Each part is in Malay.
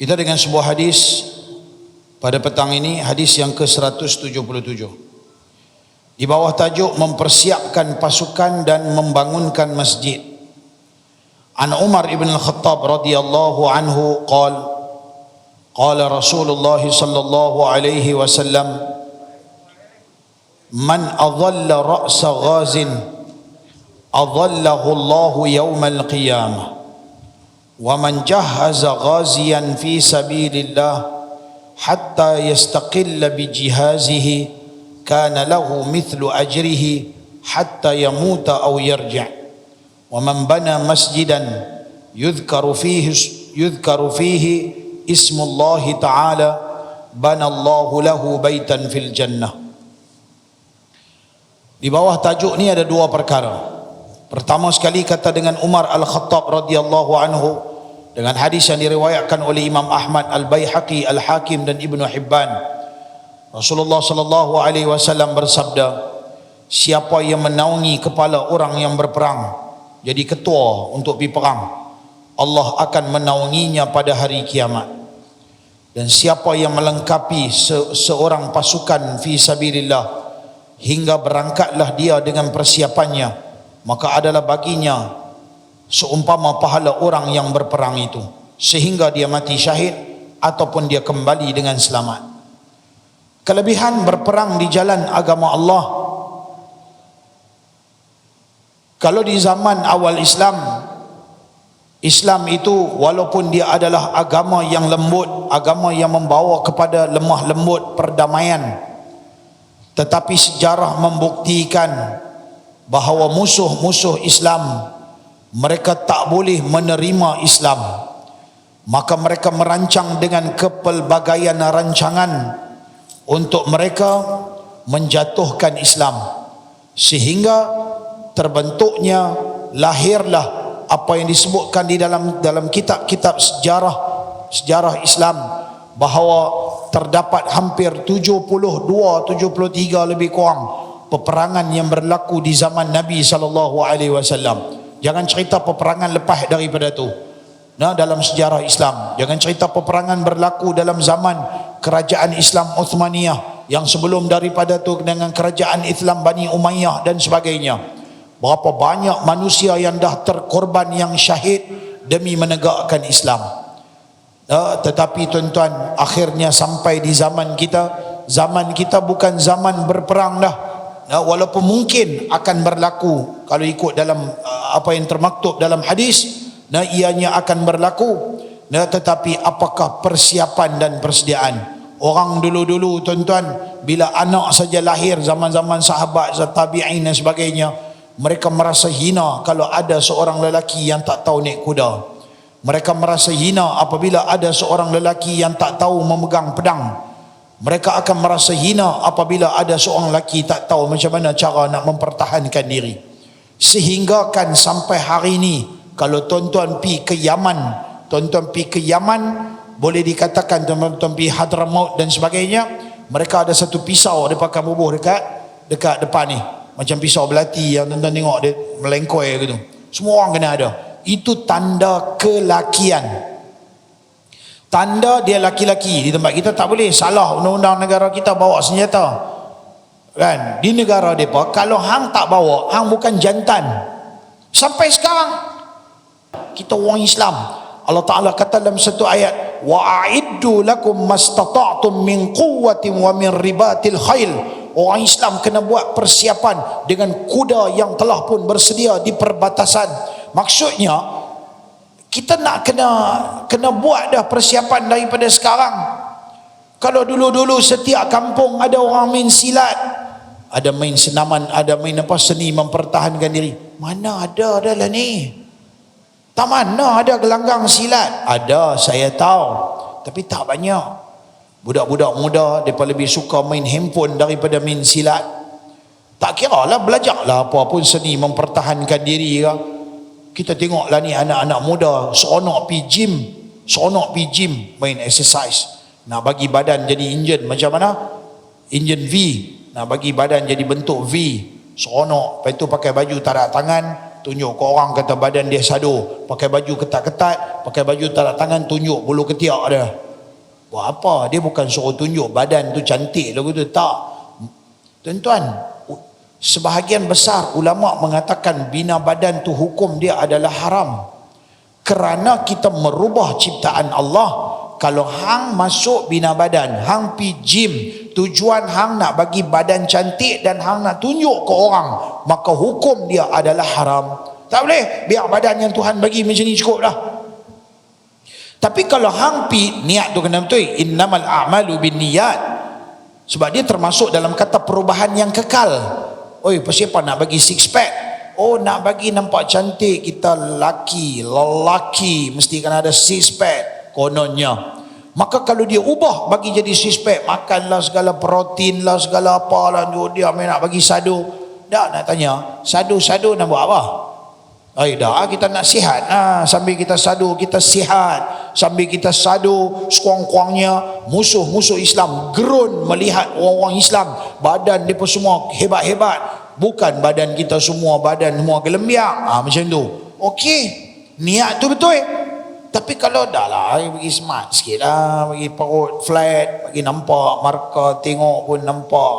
Kita dengan sebuah hadis pada petang ini, hadis yang ke-177. Di bawah tajuk mempersiapkan pasukan dan membangunkan masjid. An Umar ibn al-Khattab radhiyallahu anhu qala Rasulullah sallallahu alaihi wasallam man adalla ra'sa ghazin adallahu Allah yawmal qiyamah wa man jahhaza ghaziyan fi sabilillah hatta yastaqilla bi jihazihi kana lahu mithlu ajrihi hatta yamuta aw yarji' wa man bana masjidan yudhkaru fihi ismullahi ta'ala bana Allahu lahu baitan fil jannah. Di bawah tajuk ni ada dua perkara. Pertama sekali kata dengan Umar Al-Khattab radhiyallahu anhu dengan hadis yang diriwayatkan oleh Imam Ahmad, Al-Baihaqi, Al-Hakim dan Ibnu Hibban. Rasulullah sallallahu alaihi wasallam bersabda, siapa yang menaungi kepala orang yang berperang, jadi ketua untuk pergi perang, Allah akan menaunginya pada hari kiamat. Dan siapa yang melengkapi seorang pasukan fi sabilillah hingga berangkatlah dia dengan persiapannya, maka adalah baginya seumpama pahala orang yang berperang itu, sehingga dia mati syahid ataupun dia kembali dengan selamat. Kelebihan berperang di jalan agama Allah, kalau di zaman awal Islam itu walaupun dia adalah agama yang lembut, agama yang membawa kepada lemah lembut perdamaian, tetapi sejarah membuktikan bahawa musuh-musuh Islam mereka tak boleh menerima Islam, maka mereka merancang dengan kepelbagaian rancangan untuk mereka menjatuhkan Islam, sehingga terbentuknya, lahirlah apa yang disebutkan di dalam kitab-kitab sejarah Islam, bahawa terdapat hampir 73 lebih kurang peperangan yang berlaku di zaman Nabi SAW. Jangan cerita peperangan lepas daripada tu. Dalam sejarah Islam, jangan cerita peperangan berlaku dalam zaman kerajaan Islam Uthmaniyah, yang sebelum daripada tu dengan kerajaan Islam Bani Umayyah dan sebagainya. Berapa banyak manusia yang dah terkorban, yang syahid demi menegakkan Islam. Tetapi tuan-tuan, akhirnya sampai di zaman kita bukan zaman berperang dah. Walaupun mungkin akan berlaku kalau ikut dalam apa yang termaktub dalam hadis, ianya akan berlaku, tetapi apakah persiapan dan persediaan orang dulu-dulu tuan-tuan, bila anak saja lahir zaman-zaman sahabat, tabi'in dan sebagainya, mereka merasa hina kalau ada seorang lelaki yang tak tahu naik kuda. Mereka merasa hina apabila ada seorang lelaki yang tak tahu memegang pedang. Mereka akan merasa hina apabila ada seorang lelaki tak tahu macam mana cara nak mempertahankan diri. Sehingga kan sampai hari ini, kalau tuan-tuan pergi ke Yaman, boleh dikatakan tuan-tuan pergi Hadramaut dan sebagainya, mereka ada satu pisau dia pakai bubuh dekat depan ni, macam pisau belati yang tuan-tuan tengok dia melengkoi gitu. Semua orang kena ada. Itu tanda kelakian, tanda dia laki-laki. Di tempat kita tak boleh, salah undang-undang negara kita bawa senjata kan. Di negara mereka, kalau hang tak bawa, hang bukan jantan. Sampai sekarang kita orang Islam, Allah Ta'ala kata dalam satu ayat, wa'iddu lakum mastata'tum min quwwatin wa min ribatil khail. Orang Islam kena buat persiapan dengan kuda yang telah pun bersedia di perbatasan. Maksudnya kita nak kena buat dah persiapan daripada sekarang. Kalau dulu-dulu setiap kampung ada orang main silat, ada main senaman, ada main seni mempertahankan diri. Mana ada adalah ni? Tak mana ada gelanggang silat? Ada, saya tahu, tapi tak banyak. Budak-budak muda mereka lebih suka main handphone daripada main silat. Tak kira lah, belajarlah apa pun seni mempertahankan diri ke. Kita tengoklah ni anak-anak muda seronok pergi gym, main exercise, nak bagi badan jadi enjin macam mana? Enjin V, nak bagi badan jadi bentuk V, seronok. Lepas tu pakai baju tarak tangan, tunjuk ke orang kata badan dia sado, pakai baju ketat-ketat, pakai baju tanda tangan, tunjuk bulu ketiak dia. Buat apa? Dia bukan suruh tunjuk badan tu cantik lagu tu, tak. Tuan-tuan, sebahagian besar ulama mengatakan bina badan tu hukum dia adalah haram. Kerana kita merubah ciptaan Allah. Kalau hang masuk bina badan, hang pi gym, tujuan hang nak bagi badan cantik dan hang nak tunjuk ke orang, maka hukum dia adalah haram. Tak boleh, biar badan yang Tuhan bagi macam ni cukup dah. Tapi kalau hang pi, niat tu kena betul, innamal a'malu binniyat. Sebab dia termasuk dalam kata perubahan yang kekal. Oi, pasal apa nak bagi six pack? Oh, nak bagi nampak cantik, kita lelaki mesti kena ada six pack kononnya. Maka kalau dia ubah bagi jadi six pack, makanlah segala protein lah, segala apalah, dia main nak bagi sado. Dah nak tanya, sado nak buat apa? Dah kita nak sihat. Sambil kita sado, kita sihat. Sambil kita sado, sekuang-kuangnya musuh-musuh Islam gerun melihat orang-orang Islam, badan mereka semua hebat-hebat. Bukan badan kita semua, badan semua gelembiak. Macam tu. Okey, niat tu betul. Tapi kalau dah lah, bagi smart sikit lah, bagi perut flat, bagi nampak markah, tengok pun nampak.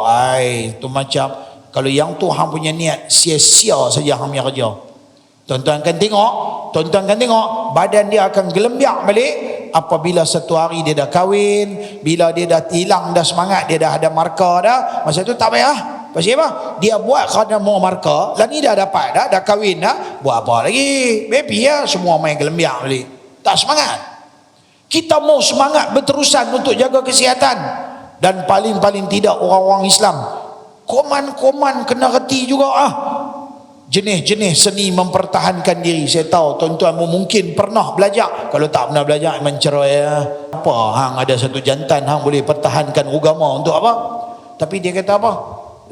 Tu macam, kalau yang tu hang punya niat, sia-sia saja hang punya kerja. Tuan-tuan kan tengok, badan dia akan gelembiak balik apabila satu hari dia dah kahwin, bila dia dah hilang dah semangat, dia dah ada markah dah, masa tu tak payah. Pasal apa? Dia buat kerana mau markah, lah ni dah dapat dah kahwin dah, buat apa lagi? Baby ya, semua main gelembiak balik. Tak semangat. Kita mau semangat berterusan untuk jaga kesihatan. Dan paling-paling tidak orang-orang Islam, koman-koman kena reti juga jenis-jenis seni mempertahankan diri. Saya tahu tuan-tuan mungkin pernah belajar. Kalau tak pernah belajar, mencerai apa hang ada satu jantan hang boleh pertahankan agama untuk apa? Tapi dia kata apa?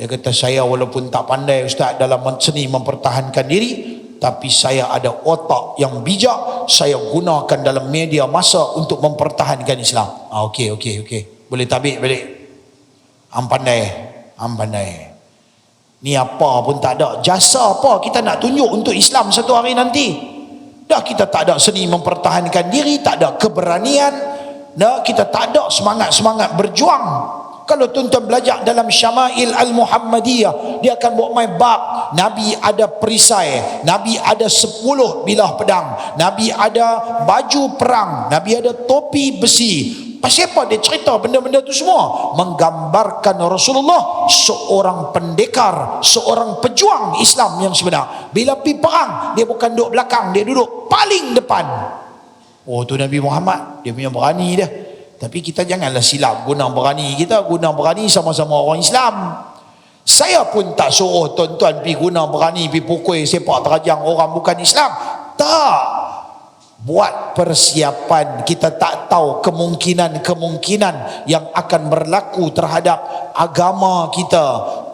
Dia kata, saya walaupun tak pandai ustaz dalam seni mempertahankan diri, tapi saya ada otak yang bijak, saya gunakan dalam media massa untuk mempertahankan Islam. Okey. Boleh tabik balik. Hang pandai. Ni apa pun tak ada. Jasa apa kita nak tunjuk untuk Islam satu hari nanti? Dah kita tak ada seni mempertahankan diri, tak ada keberanian. Dah kita tak ada semangat berjuang. Kalau tuan-tuan belajar dalam Syama'il Al-Muhammadiyah, dia akan buat main bab Nabi ada perisai, Nabi ada 10 bilah pedang, Nabi ada baju perang, Nabi ada topi besi. Pasal apa dia cerita benda-benda tu semua? Menggambarkan Rasulullah seorang pendekar, seorang pejuang Islam yang sebenar. Bila pergi perang, dia bukan duduk belakang, dia duduk paling depan. Oh, tu Nabi Muhammad, dia punya berani dia. Tapi kita janganlah silap guna berani kita. Guna berani sama-sama orang Islam. Saya pun tak suruh tuan-tuan pergi guna berani, pergi pukul sepak terajang orang bukan Islam. Tak. Buat persiapan. Kita tak tahu kemungkinan-kemungkinan yang akan berlaku terhadap agama kita,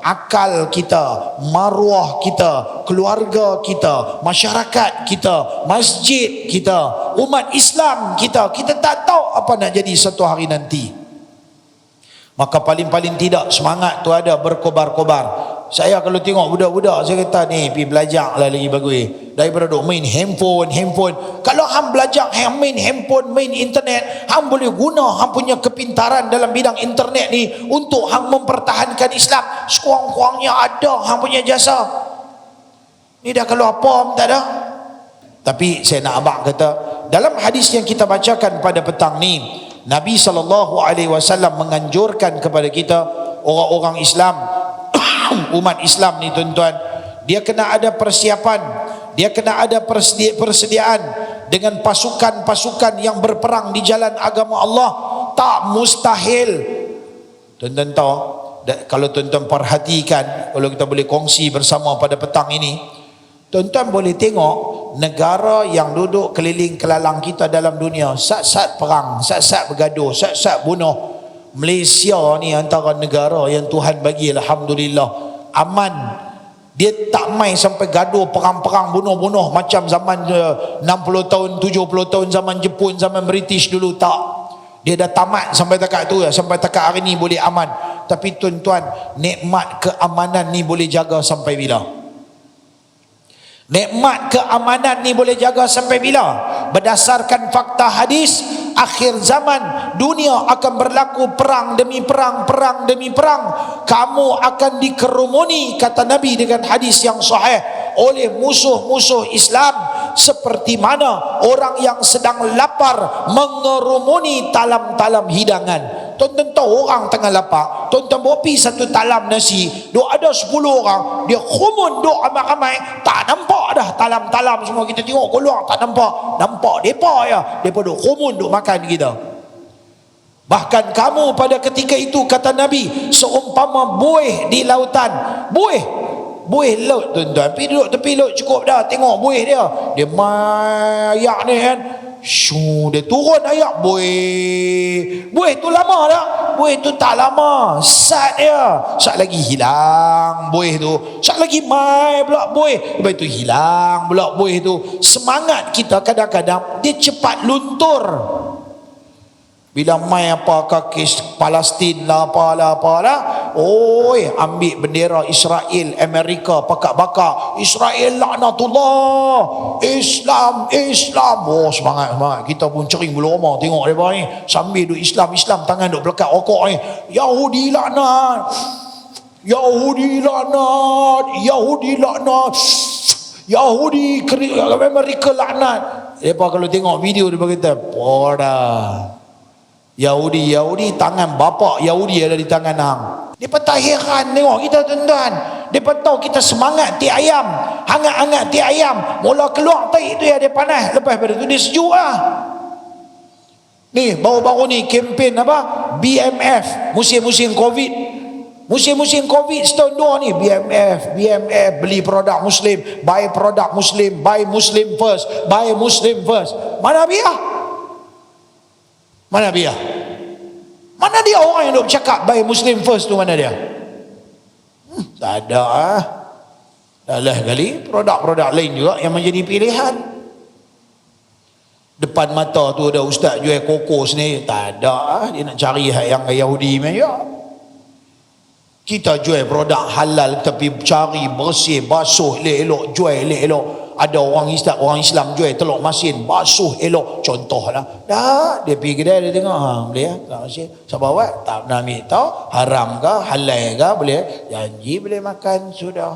akal kita, maruah kita, keluarga kita, masyarakat kita, masjid kita, umat Islam kita. Kita tak tahu apa nak jadi satu hari nanti. Maka paling-paling tidak semangat tu ada berkobar-kobar. Saya kalau tengok budak-budak, saya kata ni pergi belajar lah lagi bagus daripada duk main handphone. Kalau hang belajar main handphone, main internet, hang boleh guna hang punya kepintaran dalam bidang internet ni untuk hang mempertahankan Islam. Sekurang-kurangnya ada hang punya jasa. Ni dah kalau apa tak ada. Tapi saya nak abang kata, dalam hadis yang kita bacakan pada petang ni, Nabi SAW menganjurkan kepada kita orang-orang Islam, umat Islam ni tuan-tuan, dia kena ada persiapan, dia kena ada persediaan dengan pasukan-pasukan yang berperang di jalan agama Allah. Tak mustahil. Tuan-tuan tahu, kalau tuan-tuan perhatikan, kalau kita boleh kongsi bersama pada petang ini, tuan-tuan boleh tengok negara yang duduk keliling kelalang kita dalam dunia, sat-sat perang, sat-sat bergaduh, sat-sat bunuh. Malaysia ni antara negara yang Tuhan bagi alhamdulillah aman. Dia tak main sampai gaduh perang-perang bunuh-bunuh macam zaman 60 tahun 70 tahun zaman Jepun, zaman British dulu. Tak, dia dah tamat sampai takat tu ya. Sampai takat hari ni boleh aman. Tapi tuan-tuan, nikmat keamanan ni boleh jaga sampai bila? Nikmat keamanan ni boleh jaga sampai bila? Berdasarkan fakta hadis, akhir zaman dunia akan berlaku perang demi perang, perang demi perang. Kamu akan dikerumuni, kata Nabi dengan hadis yang sahih, oleh musuh-musuh Islam, seperti mana orang yang sedang lapar mengerumuni talam-talam hidangan. Tuan-tuan tahu orang tengah lapar, tuan-tuan bawa pergi satu talam nasi, duk ada 10 orang, dia kumun duk ramai-ramai, tak nampak dah talam-talam semua. Kita tengok keluar tak nampak depa ya, depa duk kumun duk makan kita. Bahkan kamu pada ketika itu, kata Nabi, seumpama buih di lautan. Buih laut, tuan-tuan, pergi duduk tepi laut cukup dah, tengok buih dia ayak ni kan, dia turun ayak, buih tu lama tak? Buih tu tak lama, sat lagi hilang buih tu, sat lagi mai pula buih, lepas tu hilang pula buih tu. Semangat kita kadang-kadang dia cepat luntur. Bila mai apakah kes Palestin lah, apalah, oi, ambil bendera Israel, Amerika, pakak-bakar, Israel laknatullah, Islam. Oh, semangat. Kita pun cering bulu rumah tengok mereka ni, sambil duk Islam, tangan duk pelekat rokok ni. Yahudi laknat, Amerika laknat. Mereka kalau tengok video dia berkata, poda Yahudi, tangan bapak Yahudi ada di tangan hang. Mereka tak heran tengok kita, tuan-tuan. Mereka tahu kita semangat ti ayam, hangat-hangat ti ayam, mula keluar tai tu ya dia panas, lepas pada tu dia sejuk lah. Ni baru-baru ni kempen apa? BMF, musim-musim Covid. Musim-musim Covid setahun dua ni, BMF beli produk Muslim, buy produk Muslim, buy Muslim first. Mana biar? Mana dia orang yang duk cakap buy Muslim first tu, mana dia? Tak ada Dah lah kali produk-produk lain juga yang menjadi pilihan. Depan mata tu ada ustaz jual kokos ni, tak ada dia nak cari yang Yahudi saja. Kita jual produk halal tapi cari bersih, basuh elok-elok, jual elok-elok. Ada orang Islam jual telur masin, basuh elok, contohlah. Dah dia pergi kedai, dia tengok, boleh telur masin, siapa buat? Tak pernah ambil tahu, haram ke, halal ke, boleh, janji boleh makan, sudah.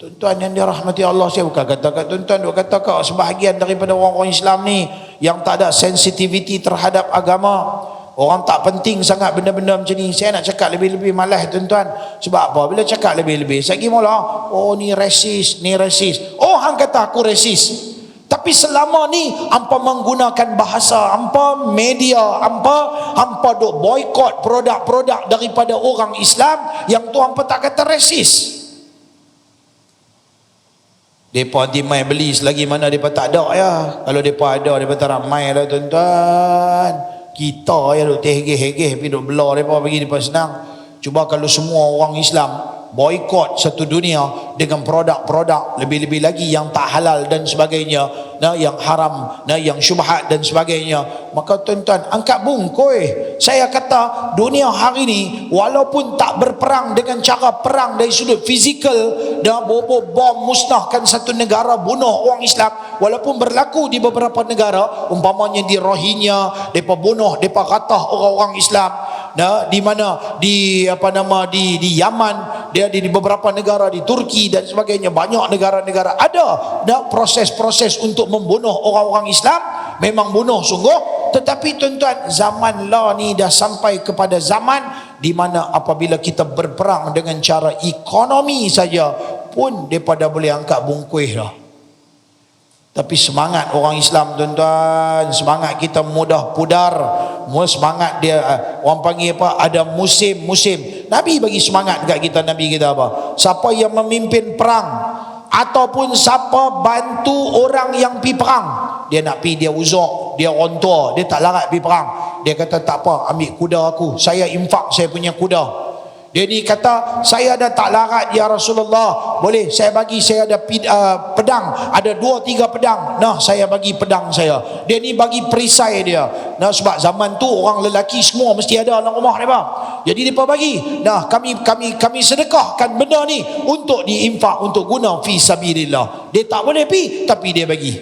Tuan-tuan yang dirahmati Allah, saya bukan kata kat tuan-tuan, duk kata kat sebahagian daripada orang-orang Islam ni yang tak ada sensitivity terhadap agama. Orang tak penting sangat benda-benda macam ni. Saya nak cakap lebih-lebih malas, tuan-tuan. Sebab apa? Bila cakap lebih-lebih, saya pergi mula, oh ni rasis. Oh, hang kata aku rasis. Tapi selama ni hampa menggunakan bahasa, hampa media, hampa duk boykot produk-produk daripada orang Islam yang tu hampa tak kata rasis. Depa nanti mai beli selagi mana depa tak ada ya. Kalau depa ada, depa tak nak mai lah, tuan-tuan. Kita ya duk terhegeh-hegeh pergi duk belah depa pergi depa senang. Cuba kalau semua orang Islam boikot satu dunia dengan produk-produk lebih-lebih lagi yang tak halal dan sebagainya, yang haram, yang syubhat dan sebagainya, maka tuan-tuan angkat bungkoi. Saya kata dunia hari ni walaupun tak berperang dengan cara perang dari sudut fizikal, dah bom musnahkan satu negara, bunuh orang Islam, walaupun berlaku di beberapa negara, umpamanya di Rohingya, depa bunuh, depa katah orang-orang Islam. Di mana di Yaman, dia di beberapa negara, di Turki dan sebagainya, banyak negara-negara ada proses-proses untuk membunuh orang-orang Islam, memang bunuh sungguh. Tetapi tuan-tuan, zaman lah ni dah sampai kepada zaman di mana apabila kita berperang dengan cara ekonomi saja pun depa dah boleh angkat bungkuih dah. Tapi semangat orang Islam, tuan-tuan, semangat kita mudah pudar. Semangat dia, orang panggil apa, ada musim-musim. Nabi bagi semangat dekat kita, Nabi kita apa? Siapa yang memimpin perang ataupun siapa bantu orang yang pergi perang, dia nak pergi, dia uzur, dia orang tua, dia tak larat pergi perang, dia kata tak apa, ambil kuda aku, saya infak saya punya kuda. Dia ni kata, saya dah tak larat ya Rasulullah, boleh saya bagi, saya ada pedang, ada 2-3 pedang, nah saya bagi pedang saya. Dia ni bagi perisai dia. Nah sebab zaman tu orang lelaki semua mesti ada dalam rumah mereka. Jadi mereka bagi, nah kami sedekahkan benda ni untuk diinfak, untuk guna fi sabilillah. Dia tak boleh pi, tapi dia bagi.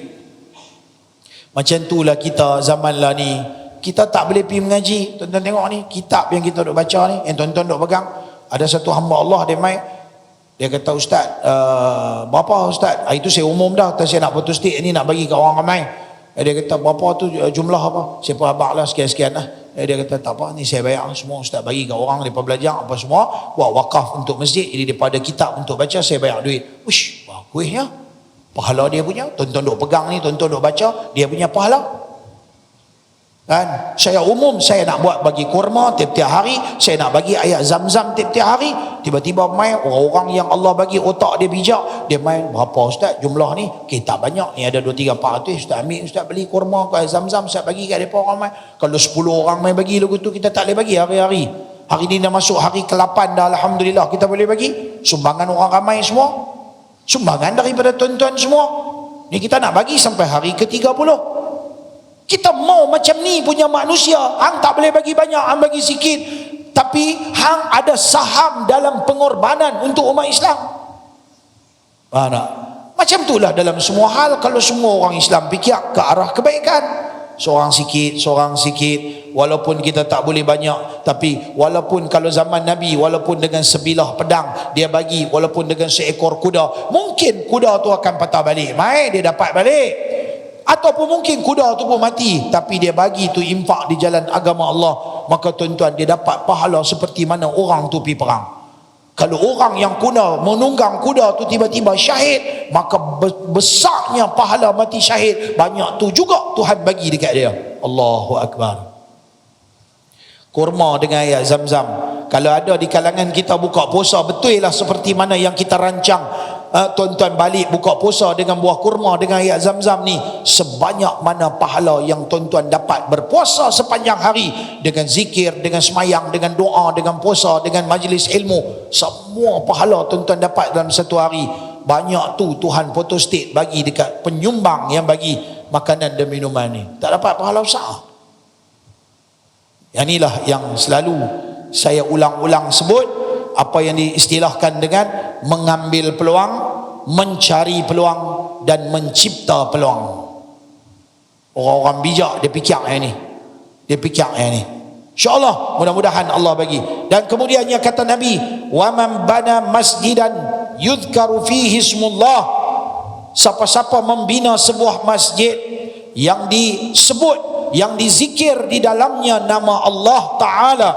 Macam itulah kita zaman lah ni. Kita tak boleh pi mengaji. Tuan-tuan tengok ni, kitab yang kita duk baca ni, yang tuan-tuan duk pegang. Ada satu hamba Allah, dia mai, dia kata, Ustaz, berapa Ustaz? Itu saya umum dah, saya nak putus stik ni, nak bagi ke orang ramai. Dia kata, berapa tu jumlah apa? Saya pun abang lah, sekian-sekian lah. Dia kata, tak apa, ni saya bayar semua Ustaz, bagi ke orang, mereka belajar apa semua, buat wakaf untuk masjid. Jadi daripada kitab untuk baca, saya bayar duit. Uish, bagus ya. Pahala dia punya. Tuan-tuan duk pegang ni, tuan-tuan duk baca, dia punya pahala. Kan? Saya umum, saya nak buat bagi kurma tiap-tiap hari, saya nak bagi ayat zam-zam tiap-tiap hari. Tiba-tiba main orang-orang yang Allah bagi otak dia bijak, dia main, berapa Ustaz jumlah ni? Tak banyak ni, ada 2, 3, 400. Ustaz ambil, Ustaz beli kurma ke ayat zam-zam, Ustaz bagi kat mereka orang main. Kalau 10 orang main bagi lagu tu, kita tak boleh bagi hari-hari. Hari ni dah masuk hari ke-8 dah, Alhamdulillah kita boleh bagi. Sumbangan orang ramai semua, sumbangan daripada tuan-tuan semua. Ni kita nak bagi sampai hari ke-30. Kita mau macam ni punya manusia. Hang tak boleh bagi banyak, hang bagi sikit, tapi hang ada saham dalam pengorbanan untuk umat Islam. Mana? Macam itulah dalam semua hal. Kalau semua orang Islam fikir ke arah kebaikan, seorang sikit, walaupun kita tak boleh banyak, tapi walaupun kalau zaman Nabi, walaupun dengan sebilah pedang dia bagi, walaupun dengan seekor kuda, mungkin kuda tu akan patah balik, mai dia dapat balik. Ataupun mungkin kuda tu pun mati, tapi dia bagi tu infak di jalan agama Allah, maka tuan-tuan dia dapat pahala seperti mana orang tu pergi perang. Kalau orang yang menunggang kuda tu tiba-tiba syahid, maka besarnya pahala mati syahid, banyak tu juga Tuhan bagi dekat dia. Allahu Akbar. Kurma dengan ayat zam-zam, kalau ada di kalangan kita buka puasa, betul lah seperti mana yang kita rancang. Tuan-tuan balik buka puasa dengan buah kurma dengan ayat zam-zam ni, sebanyak mana pahala yang tuan-tuan dapat berpuasa sepanjang hari, dengan zikir, dengan semayang, dengan doa, dengan puasa, dengan majlis ilmu, semua pahala tuan-tuan dapat dalam satu hari. Banyak tu Tuhan photostat bagi dekat penyumbang yang bagi makanan dan minuman ni, tak dapat pahala besar. Yang inilah yang selalu saya ulang-ulang sebut, apa yang diistilahkan dengan mengambil peluang, mencari peluang, dan mencipta peluang. Orang-orang bijak dia fikir yang ni, InsyaAllah mudah-mudahan Allah bagi. Dan kemudiannya kata Nabi, wa man bana masjidan yudhkaru fihi ismullah, siapa-siapa membina sebuah masjid yang disebut, yang dizikir di dalamnya nama Allah Ta'ala,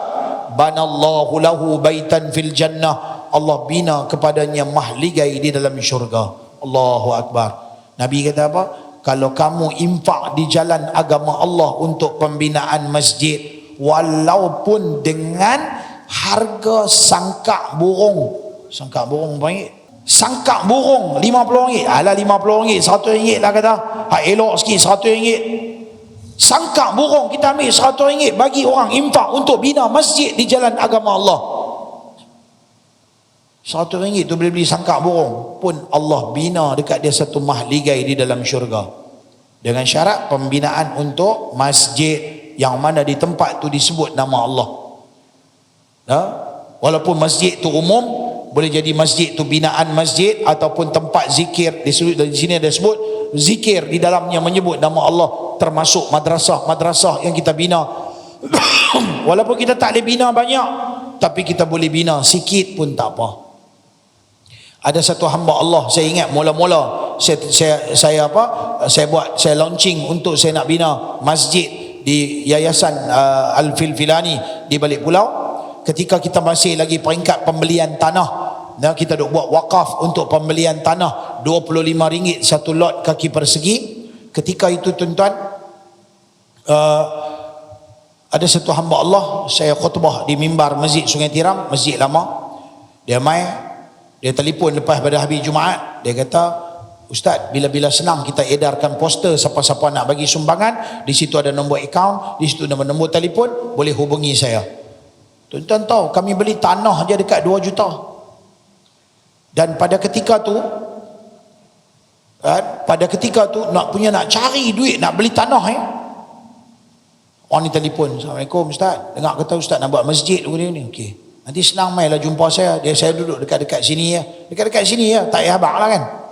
banallahu lahu baitan fil jannah, Allah bina kepadanya mahligai di dalam syurga. Allahu Akbar. Nabi kata apa? Kalau kamu infak di jalan agama Allah untuk pembinaan masjid, walaupun dengan harga sangkak burung. Sangkak burung baik. Sangkak burung RM50. Alah RM50, RM100 lah kata. Hak elok sikit RM100. Sangkak burung kita ambil RM100 bagi orang infak untuk bina masjid di jalan agama Allah. RM100 tu boleh beli sangkak burung, pun Allah bina dekat dia satu mahligai di dalam syurga. Dengan syarat pembinaan untuk masjid yang mana di tempat tu disebut nama Allah. Walaupun masjid tu umum, boleh jadi masjid tu binaan masjid ataupun tempat zikir. Di sini ada sebut zikir di dalamnya menyebut nama Allah, termasuk madrasah yang kita bina. Walaupun kita tak boleh bina banyak, tapi kita boleh bina sikit pun tak apa. Ada satu hamba Allah, saya ingat mula-mula saya launching untuk saya nak bina masjid di Yayasan Al-Filfilani di balik pulau. Ketika kita masih lagi peringkat pembelian tanah, kita duk buat wakaf untuk pembelian tanah RM25 satu lot kaki persegi. Ketika itu tuan-tuan, ada satu hamba Allah, saya khutbah di mimbar Masjid Sungai Tiram, masjid lama. Dia telefon lepas pada hari Jumaat, dia kata, Ustaz, bila-bila senang kita edarkan poster, siapa-siapa nak bagi sumbangan, di situ ada nombor akaun, di situ nombor telefon, boleh hubungi saya. Tuan-tuan tahu, kami beli tanah je dekat 2 juta. Dan pada ketika tu nak cari duit nak beli tanah, orang ni telefon, Assalamualaikum Ustaz, dengar kata Ustaz nak buat masjid ni. Okey, nanti senang mailah jumpa saya. Saya duduk dekat-dekat sini ya. Dekat-dekat sini ya, tak payah abang lah kan.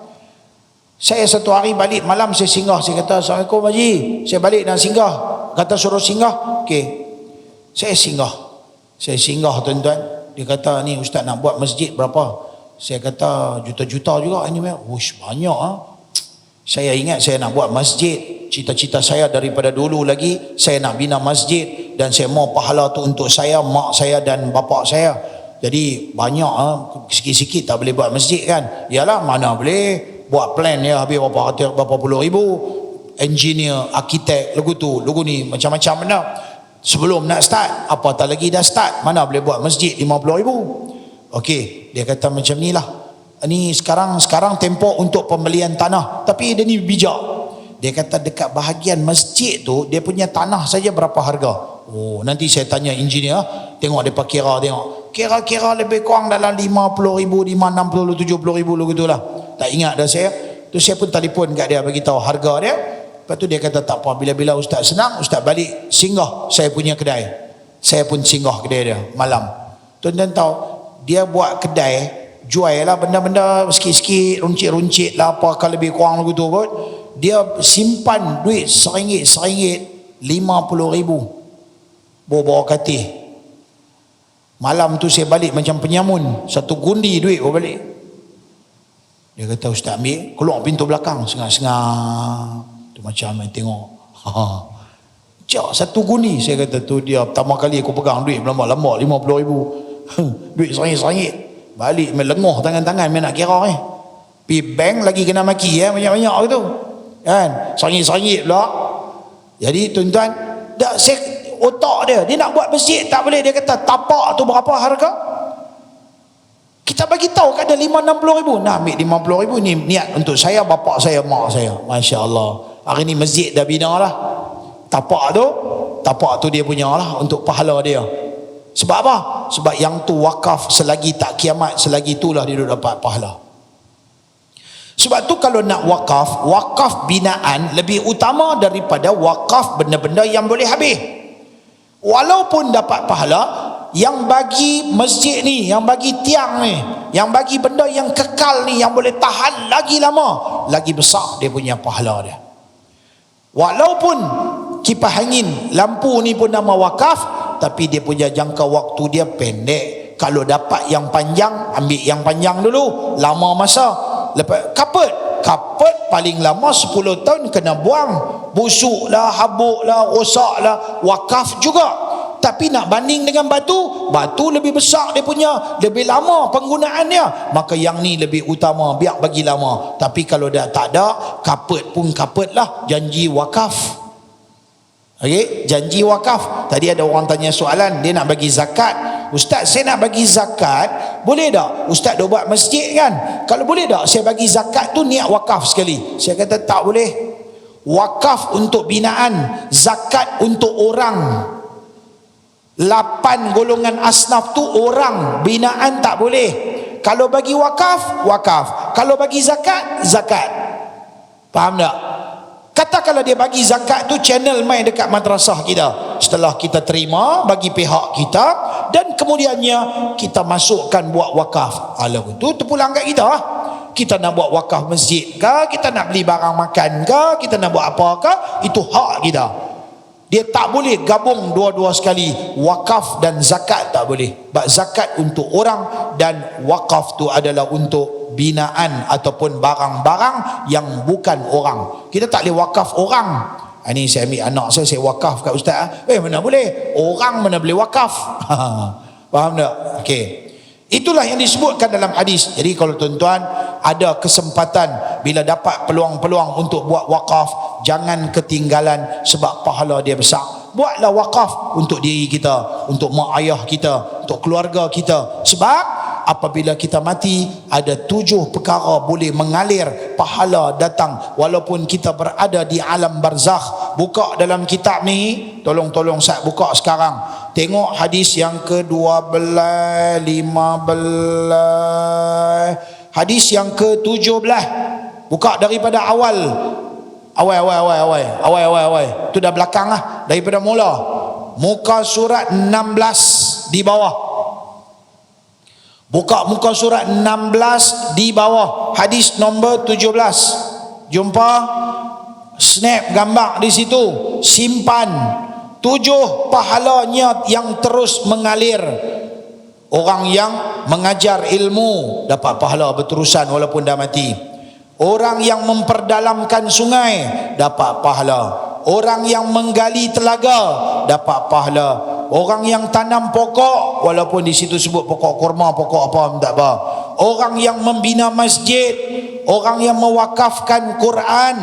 Saya satu hari balik malam, saya singgah, saya kata, Assalamualaikum Haji, saya balik dan singgah. Kata suruh singgah, okey. Saya singgah tuan-tuan. Dia kata, ni ustaz nak buat masjid berapa? Saya kata juta-juta juga ini. Wush, banyak ah. Saya ingat saya nak buat masjid. Cita-cita saya daripada dulu lagi, saya nak bina masjid dan saya mau pahala tu untuk saya, mak saya dan bapa saya. Jadi banyak sikit-sikit tak boleh buat masjid kan. Yalah, mana boleh buat plan ya, habis berapa puluh ribu. Engineer, arkitek, lagu ni macam-macam benda. Sebelum nak start, apa tak lagi dah start, mana boleh buat masjid 50 ribu. Okey, dia kata macam ni lah. Ini sekarang tempoh untuk pembelian tanah. Tapi dia ni bijak. Dia kata dekat bahagian masjid tu, dia punya tanah saja berapa harga. Oh, nanti saya tanya engineer, tengok dia kira, tengok. Kira-kira lebih kurang dalam 50 ribu, 60, 70 ribu lagu tu lah. Tak ingat dah saya. Tu saya pun telefon kat dia, bagi tahu harga dia. Lepas tu dia kata tak apa, bila-bila ustaz senang, ustaz balik singgah saya punya kedai. Saya pun singgah kedai dia malam. Tuan-tuan tahu, dia buat kedai, jual lah benda-benda sikit-sikit, runcit-runcit lah, apakah lebih kurang lagu tu kot. Dia simpan duit RM1, RM50,000 bawa katih. Malam tu saya balik macam penyamun, satu gundi duit bawa balik. Dia kata ustaz ambil, keluar pintu belakang sengah-sengah tu macam main tengok. Cak satu gundi. Saya kata tu dia pertama kali aku pegang duit lama-lama RM50,000. Duit RM1. Balik main lengoh tangan-tangan main nak kira Pergi bank lagi kena maki banyak-banyak gitu. Kan? RM1 pula. Jadi tuan-tuan, saya otak dia nak buat masjid tak boleh. Dia kata tapak tu berapa harga? Kita bagi tahu kat dia 50-60 ribu. Nah, ambil 50 ribu ni niat untuk saya, bapak saya, mak saya. Masya Allah. Hari ni masjid dah bina lah. Tapak tu dia punya lah untuk pahala dia. Sebab apa? Sebab yang tu wakaf, selagi tak kiamat, selagi itulah dia dapat pahala. Sebab tu kalau nak wakaf binaan lebih utama daripada wakaf benda-benda yang boleh habis. Walaupun dapat pahala, yang bagi masjid ni, yang bagi tiang ni, yang bagi benda yang kekal ni, yang boleh tahan lagi lama, lagi besar dia punya pahala dia. Walaupun kipas angin, lampu ni pun nama wakaf, tapi dia punya jangka waktu dia pendek. Kalau dapat yang panjang, ambil yang panjang dulu, lama masa. Lepas kapet paling lama 10 tahun kena buang. Busuk lah, habuk lah, rosak lah, wakaf juga. Tapi nak banding dengan batu lebih besar dia punya, lebih lama penggunaannya, maka yang ni lebih utama, biar bagi lama. Tapi kalau dah tak ada, kapet pun kapet lah, janji wakaf. Okey, janji wakaf. Tadi ada orang tanya soalan, dia nak bagi zakat. Ustaz, saya nak bagi zakat, boleh tak? Ustaz dah buat masjid kan? Kalau boleh tak saya bagi zakat tu niat wakaf sekali? Saya kata tak boleh. Wakaf untuk binaan, zakat untuk orang. 8 golongan asnaf tu orang, binaan tak boleh. Kalau bagi wakaf, wakaf. Kalau bagi zakat, zakat. Faham tak? Katakanlah dia bagi zakat tu channel main dekat madrasah kita. Setelah kita terima bagi pihak kita, dan kemudiannya kita masukkan buat wakaf. Alah tu terpulang kat kita lah. Kita nak buat wakaf masjid ke, kita nak beli barang makan ke, kita nak buat apa ke, itu hak kita. Dia tak boleh gabung dua-dua sekali. Wakaf dan zakat tak boleh. Sebab zakat untuk orang dan wakaf tu adalah untuk binaan ataupun barang-barang yang bukan orang. Kita tak boleh wakaf orang. Ini saya ambil anak saya wakaf kat ustaz. Mana boleh? Orang mana boleh wakaf? Faham tak? Okey. Itulah yang disebutkan dalam hadis. Jadi kalau tuan-tuan ada kesempatan, bila dapat peluang-peluang untuk buat wakaf, jangan ketinggalan, sebab pahala dia besar. Buatlah wakaf untuk diri kita, untuk mak ayah kita, untuk keluarga kita. Sebab apabila kita mati, ada 7 perkara boleh mengalir, pahala datang walaupun kita berada di alam barzakh. Buka dalam kitab ni, tolong saya buka sekarang. Tengok hadis yang ke-12, 15, hadis yang ke-17. Buka daripada awal. Itu dah belakang lah, daripada mula. Muka surat 16 di bawah. Buka muka surat 16 di bawah, hadis nombor 17. jumpa snap gambar di situ, simpan. 7 pahalanya yang terus mengalir. Orang yang mengajar ilmu dapat pahala berterusan walaupun dah mati. Orang yang memperdalamkan sungai dapat pahala. Orang yang menggali telaga dapat pahala. Orang yang tanam pokok, walaupun di situ sebut pokok kurma, pokok apa tak apa. Orang yang membina masjid, orang yang mewakafkan Quran,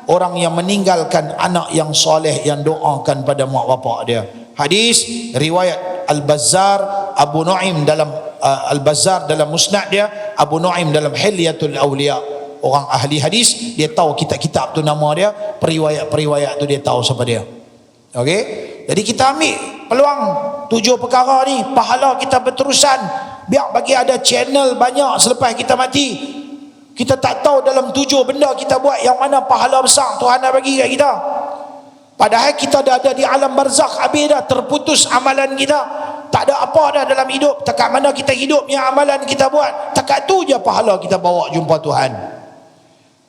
orang yang meninggalkan anak yang soleh yang doakan pada mak bapak dia. Hadis riwayat Al-Bazzar, Abu Nu'aim dalam Al-Bazzar dalam musnad dia, Abu Nu'aim dalam Hilyatul Awliya. Orang ahli hadis, dia tahu kitab-kitab tu nama dia, periwayat-periwayat tu dia tahu siapa dia. Okey? Jadi kita ambil peluang 7 perkara ni, pahala kita berterusan. Biar bagi ada channel banyak selepas kita mati. Kita tak tahu dalam 7 benda kita buat yang mana pahala besar Tuhan dah bagi kat kita. Padahal kita dah ada di alam barzakh, habis dah terputus amalan kita. Tak ada apa dah dalam hidup. Takat mana kita hidup yang amalan kita buat, takat tu je pahala kita bawa jumpa Tuhan.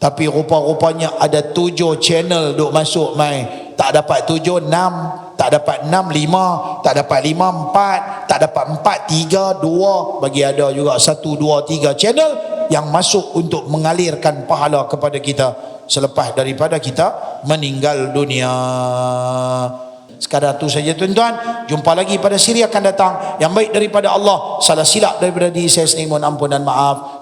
Tapi rupa-rupanya ada 7 channel duk masuk mai. Tak dapat 7, 6. Tak dapat 6, 5. Tak dapat 5, 4. Tak dapat 4, 3, 2. Bagi ada juga 1, 2, 3 channel yang masuk untuk mengalirkan pahala kepada kita selepas daripada kita meninggal dunia. Sekadar tu saja tuan-tuan. Jumpa lagi pada siri akan datang. Yang baik daripada Allah, salah silap daripada diri saya sendiri, mohon ampun dan maaf.